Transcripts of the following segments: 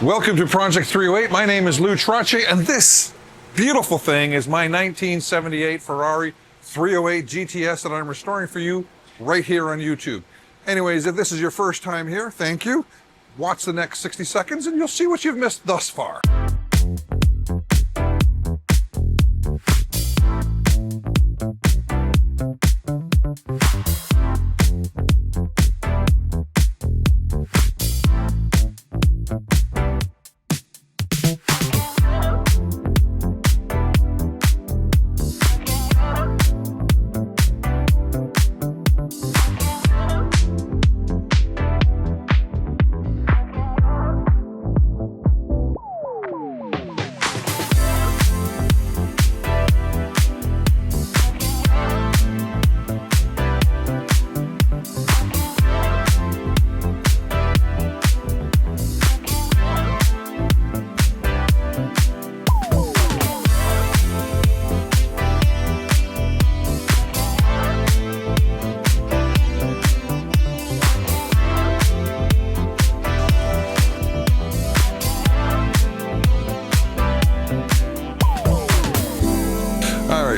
Welcome to Project 308. My name is Lou Trottier, and this beautiful thing is my 1978 Ferrari 308 GTS that I'm restoring for you right here on YouTube. Anyways, if this is your first time here, thank you. Watch the next 60 seconds and you'll see what you've missed thus far.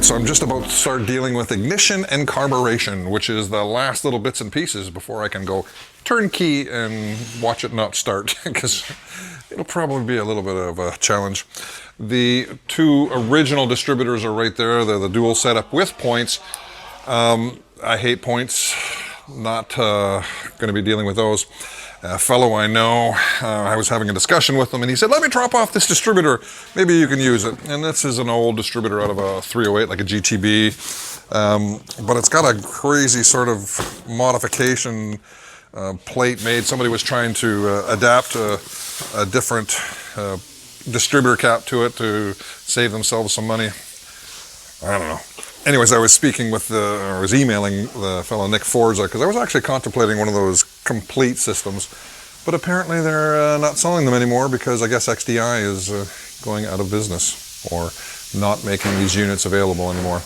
So I'm just about to start dealing with ignition and carburation, which is the last little bits and pieces before I can go turnkey and watch it not start, because it'll probably be a little bit of a challenge. The two original distributors are right there. They're the dual setup with points. I hate points, not going to be dealing with those. A fellow I know, I was having a discussion with him and he said, let me drop off this distributor, maybe you can use it. And this is an old distributor out of a 308, like a GTB, but it's got a crazy sort of modification plate made. Somebody was trying to adapt a different distributor cap to it to save themselves some money. I don't know. Anyways, I was emailing the fellow Nick Forza, because I was actually contemplating one of those complete systems, but apparently they're not selling them anymore because I guess XDI is going out of business or not making these units available anymore.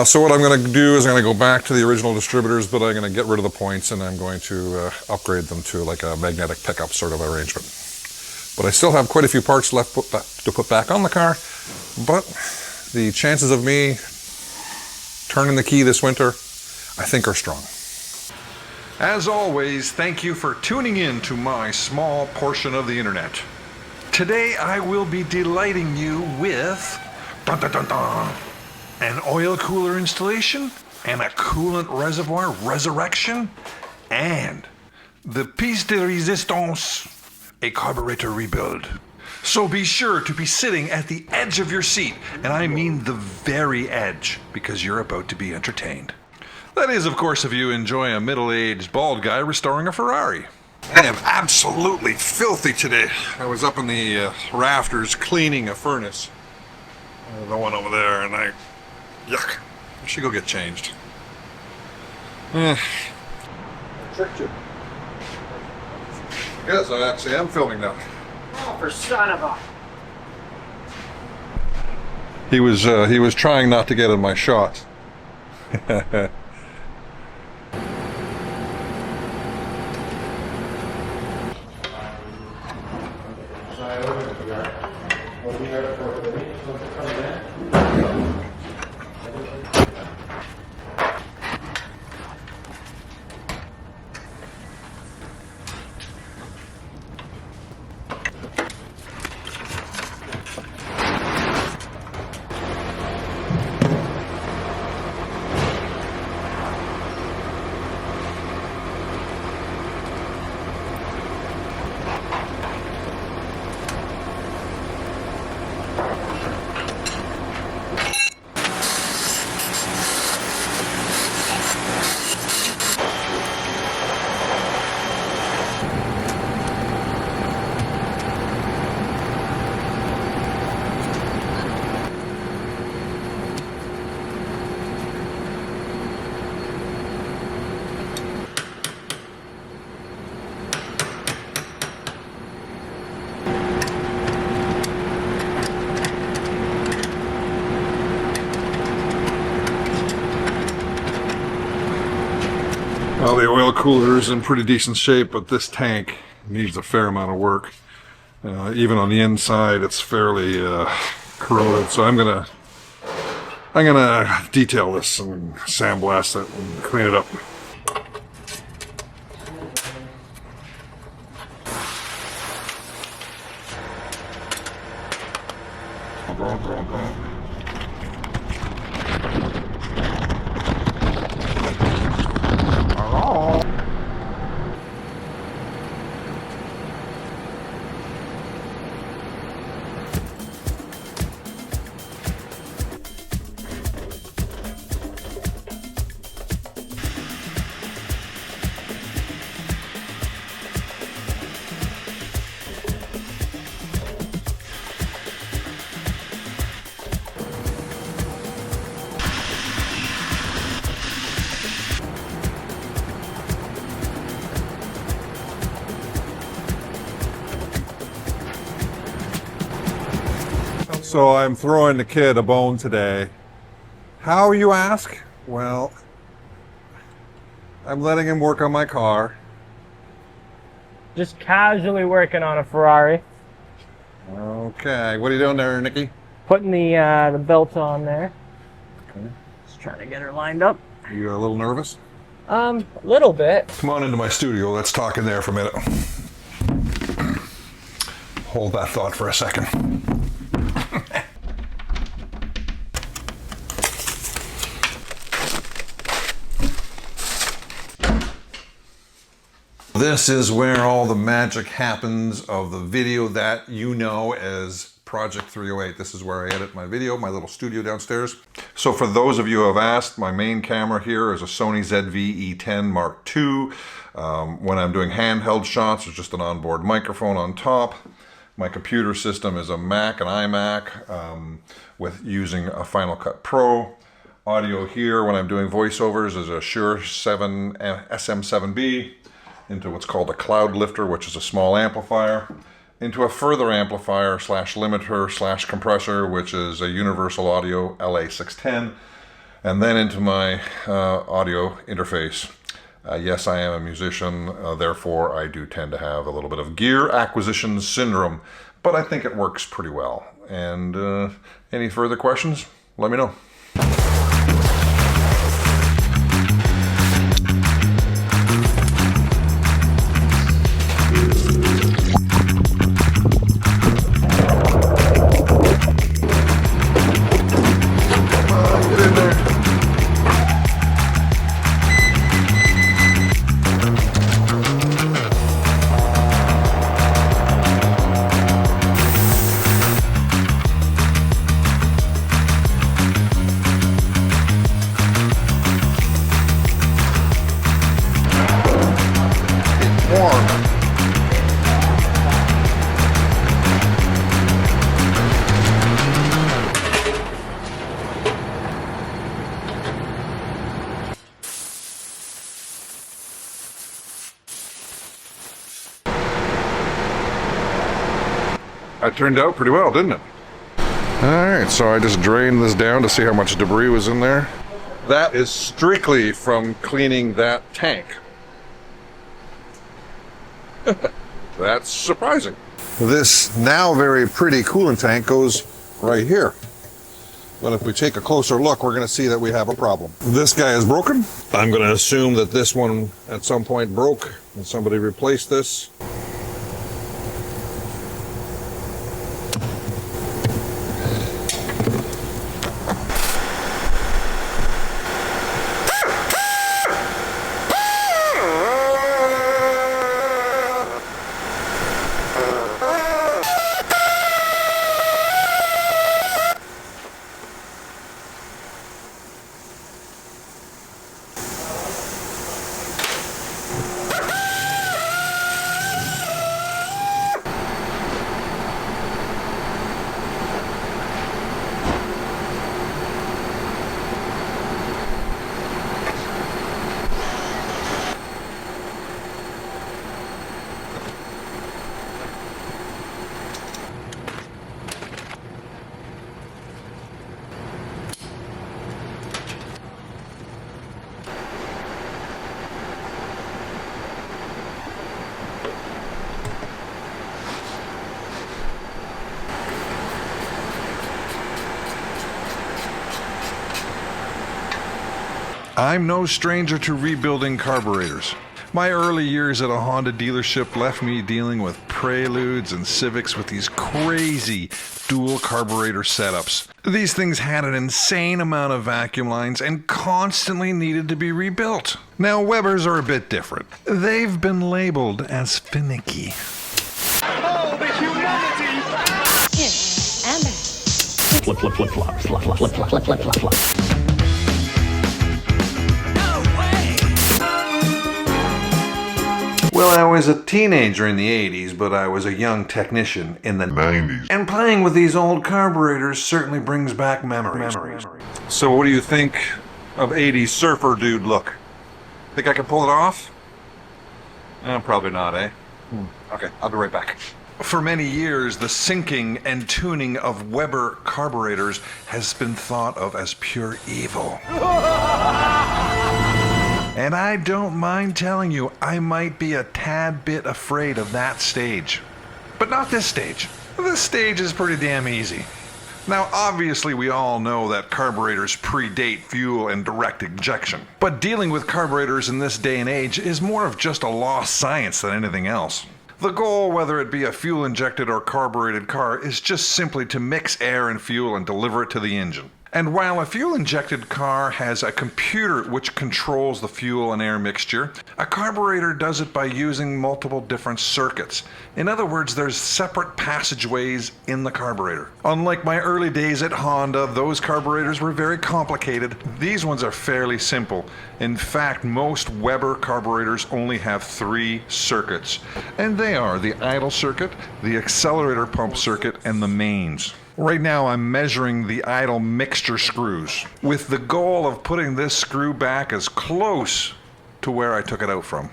So what I'm going to do is I'm going to go back to the original distributors, but I'm going to get rid of the points and I'm going to upgrade them to like a magnetic pickup sort of arrangement. But I still have quite a few parts left to put back on the car, but the chances of me turning the key this winter, I think, are strong. As always, thank you for tuning in to my small portion of the internet. Today I will be delighting you with dun, dun, dun, dun, an oil cooler installation and a coolant reservoir resurrection and the piece de resistance, a carburetor rebuild. So be sure to be sitting at the edge of your seat, and I mean the very edge, because you're about to be entertained. That is, of course, if you enjoy a middle-aged bald guy restoring a Ferrari. I am absolutely filthy today. I was up in the rafters cleaning a furnace. The one over there, and yuck. I should go get changed. I tricked you. Yes, I actually am filming now. Oh, for son of a... He was trying not to get in my shot. Well, the oil cooler is in pretty decent shape, but this tank needs a fair amount of work. Even on the inside, it's fairly corroded. So I'm gonna detail this and sandblast it and clean it up. So I'm throwing the kid a bone today. How, you ask? Well, I'm letting him work on my car. Just casually working on a Ferrari. Okay, what are you doing there, Nikki? Putting the belt on there. Okay. Just trying to get her lined up. You a little nervous? A little bit. Come on into my studio. Let's talk in there for a minute. Hold that thought for a second. This is where all the magic happens of the video that you know as Project 308. This is where I edit my video, my little studio downstairs. So for those of you who have asked, my main camera here is a Sony ZV-E10 Mark II. When I'm doing handheld shots, there's just an onboard microphone on top. My computer system is a Mac, an iMac, with using a Final Cut Pro. Audio here when I'm doing voiceovers is a Shure SM7B. Into what's called a cloud lifter, which is a small amplifier, into a further amplifier slash limiter slash compressor, which is a Universal Audio LA610, and then into my audio interface. Yes, I am a musician, therefore I do tend to have a little bit of gear acquisition syndrome, but I think it works pretty well. And any further questions, let me know. It turned out pretty well, didn't it? Alright, so I just drained this down to see how much debris was in there. That is strictly from cleaning that tank. That's surprising. This now very pretty coolant tank goes right here. But if we take a closer look, we're going to see that we have a problem. This guy is broken. I'm going to assume that this one at some point broke and somebody replaced this. I'm no stranger to rebuilding carburetors. My early years at a Honda dealership left me dealing with Preludes and Civics with these crazy dual carburetor setups. These things had an insane amount of vacuum lines and constantly needed to be rebuilt. Now Webers are a bit different. They've been labeled as finicky. Oh, the humanity! Flip, flip, flip, flop, flop, flop, flip, flop, flip, flip, flop, flop. Well, I was a teenager in the 80s, but I was a young technician in the 90s. And playing with these old carburetors certainly brings back memories. So what do you think of 80s surfer dude look? Think I can pull it off? Probably not, eh? Okay, I'll be right back. For many years, the sinking and tuning of Weber carburetors has been thought of as pure evil. And I don't mind telling you, I might be a tad bit afraid of that stage. But not this stage. This stage is pretty damn easy. Now, obviously, we all know that carburetors predate fuel and direct injection. But dealing with carburetors in this day and age is more of just a lost science than anything else. The goal, whether it be a fuel-injected or carbureted car, is just simply to mix air and fuel and deliver it to the engine. And while a fuel-injected car has a computer which controls the fuel and air mixture, a carburetor does it by using multiple different circuits. In other words, there's separate passageways in the carburetor. Unlike my early days at Honda, those carburetors were very complicated. These ones are fairly simple. In fact, most Weber carburetors only have 3 circuits. And they are the idle circuit, the accelerator pump circuit, and the mains. Right now I'm measuring the idle mixture screws with the goal of putting this screw back as close to where I took it out from.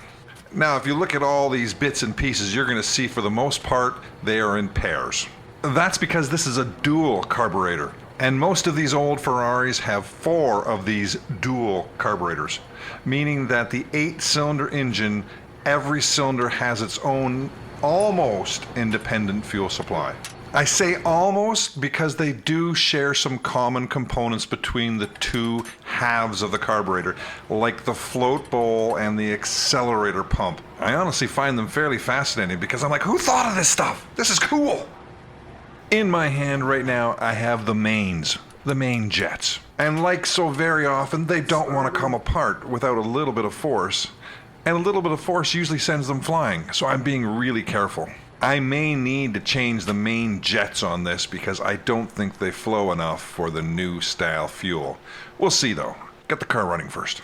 Now if you look at all these bits and pieces, you're going to see for the most part they are in pairs. That's because this is a dual carburetor, and most of these old Ferraris have 4 of these dual carburetors, meaning that the 8-cylinder engine, every cylinder has its own almost independent fuel supply. I say almost because they do share some common components between the 2 halves of the carburetor, like the float bowl and the accelerator pump. I honestly find them fairly fascinating because I'm like, who thought of this stuff? This is cool! In my hand right now, I have the mains, the main jets. And like so very often, they don't want to come apart without a little bit of force. And a little bit of force usually sends them flying, so I'm being really careful. I may need to change the main jets on this because I don't think they flow enough for the new style fuel. We'll see though. Get the car running first.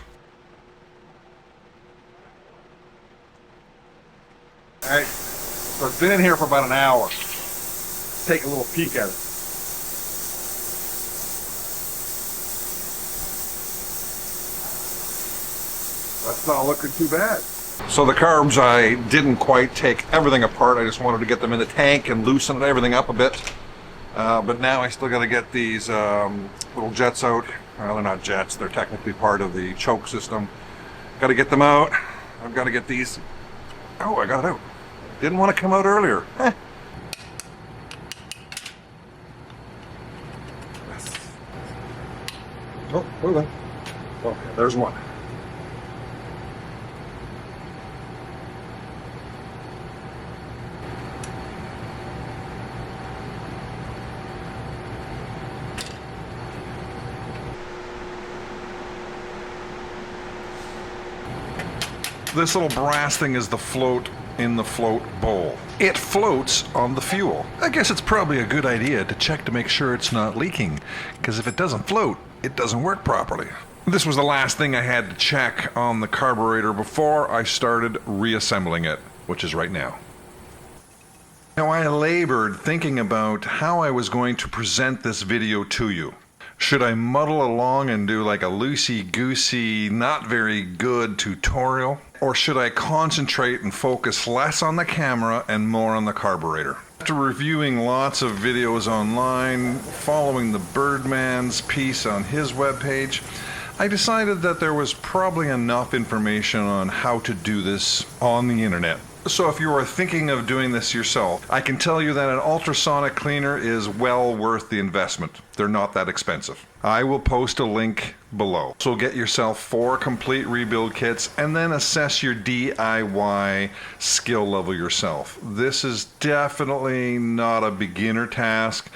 Alright, so it's been in here for about an hour. Let's take a little peek at it. That's not looking too bad. So the carbs, I didn't quite take everything apart. I just wanted to get them in the tank and loosen everything up a bit. But now I still got to get these little jets out. Well, they're not jets. They're technically part of the choke system. Got to get them out. I've got to get these. Oh, I got it out. Didn't want to come out earlier. Oh, hold on. Okay, there's one. This little brass thing is the float in the float bowl. It floats on the fuel. I guess it's probably a good idea to check to make sure it's not leaking, because if it doesn't float, it doesn't work properly. This was the last thing I had to check on the carburetor before I started reassembling it, which is right now. Now I labored thinking about how I was going to present this video to you. Should I muddle along and do like a loosey-goosey, not very good tutorial? Or should I concentrate and focus less on the camera and more on the carburetor? After reviewing lots of videos online, following the Birdman's piece on his webpage, I decided that there was probably enough information on how to do this on the internet. So if you are thinking of doing this yourself, I can tell you that an ultrasonic cleaner is well worth the investment. They're not that expensive. I will post a link below. So get yourself 4 complete rebuild kits and then assess your DIY skill level yourself. This is definitely not a beginner task.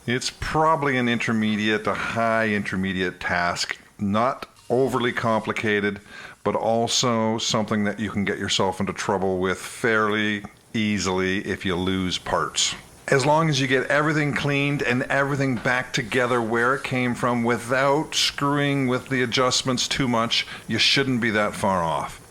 It's probably an intermediate, a high intermediate task. Not overly complicated, but also something that you can get yourself into trouble with fairly easily if you lose parts. As long as you get everything cleaned and everything back together where it came from without screwing with the adjustments too much, you shouldn't be that far off.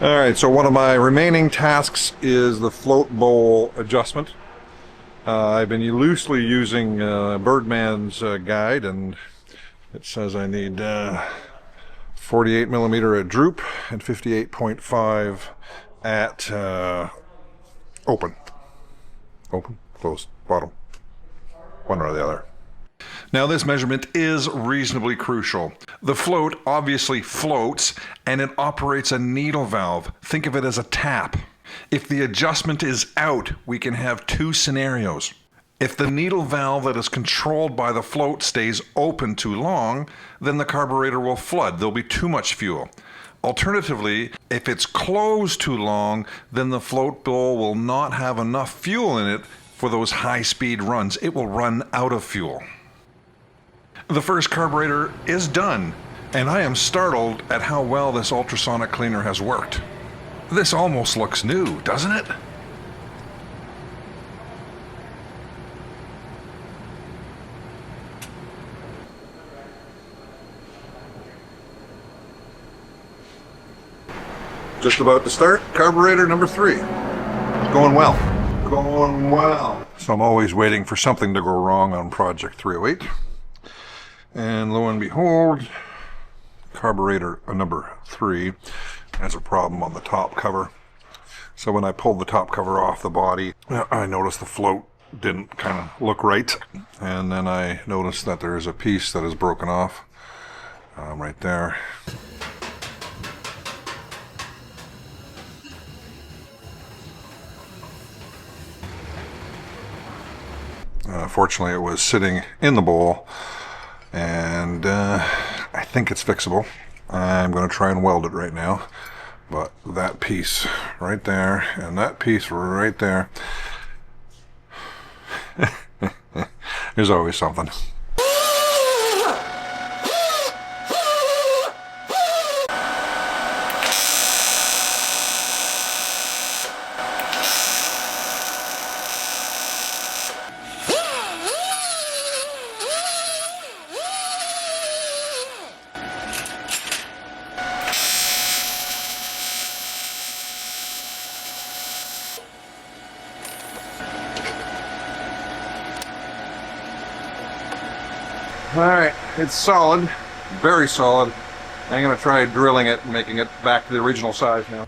Alright, so one of my remaining tasks is the float bowl adjustment. I've been loosely using Birdman's guide, and it says I need 48 millimeter at droop and 58.5 at open. Open, closed, bottom. One or the other. Now this measurement is reasonably crucial. The float obviously floats and it operates a needle valve. Think of it as a tap. If the adjustment is out, we can have 2 scenarios. If the needle valve that is controlled by the float stays open too long, then the carburetor will flood. There'll be too much fuel. Alternatively, if it's closed too long, then the float bowl will not have enough fuel in it for those high-speed runs. It will run out of fuel. The first carburetor is done, and I am startled at how well this ultrasonic cleaner has worked. This almost looks new, doesn't it? Just about to start, carburetor number 3. It's going well. Going well. So I'm always waiting for something to go wrong on Project 308. And lo and behold, carburetor number 3 has a problem on the top cover. So when I pulled the top cover off the body, I noticed the float didn't kind of look right. And then I noticed that there is a piece that is broken off right there. Fortunately, it was sitting in the bowl, and I think it's fixable. I'm going to try and weld it right now, but that piece right there and that piece right there, there's always something. Alright, it's solid, very solid. I'm going to try drilling it and making it back to the original size now.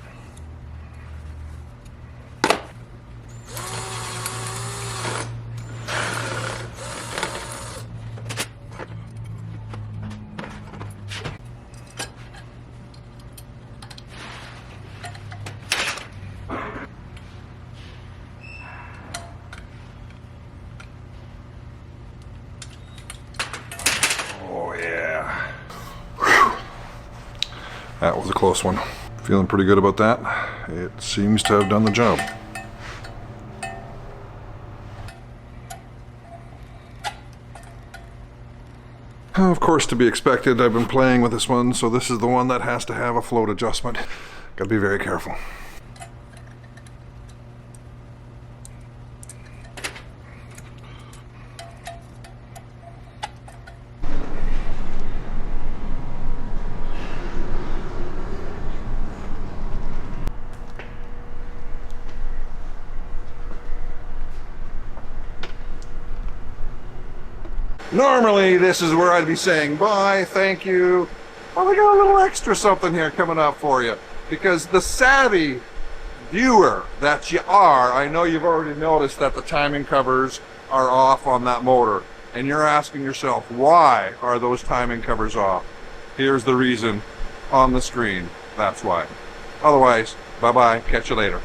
Oh yeah. was a close one. Feeling pretty good about that. It seems to have done the job. Of course, to be expected, I've been playing with this one, so this is the one that has to have a float adjustment. Gotta be very careful. Normally, this is where I'd be saying bye, thank you. Well, we got a little extra something here coming up for you. Because the savvy viewer that you are, I know you've already noticed that the timing covers are off on that motor. And you're asking yourself, why are those timing covers off? Here's the reason on the screen. That's why. Otherwise, bye-bye. Catch you later.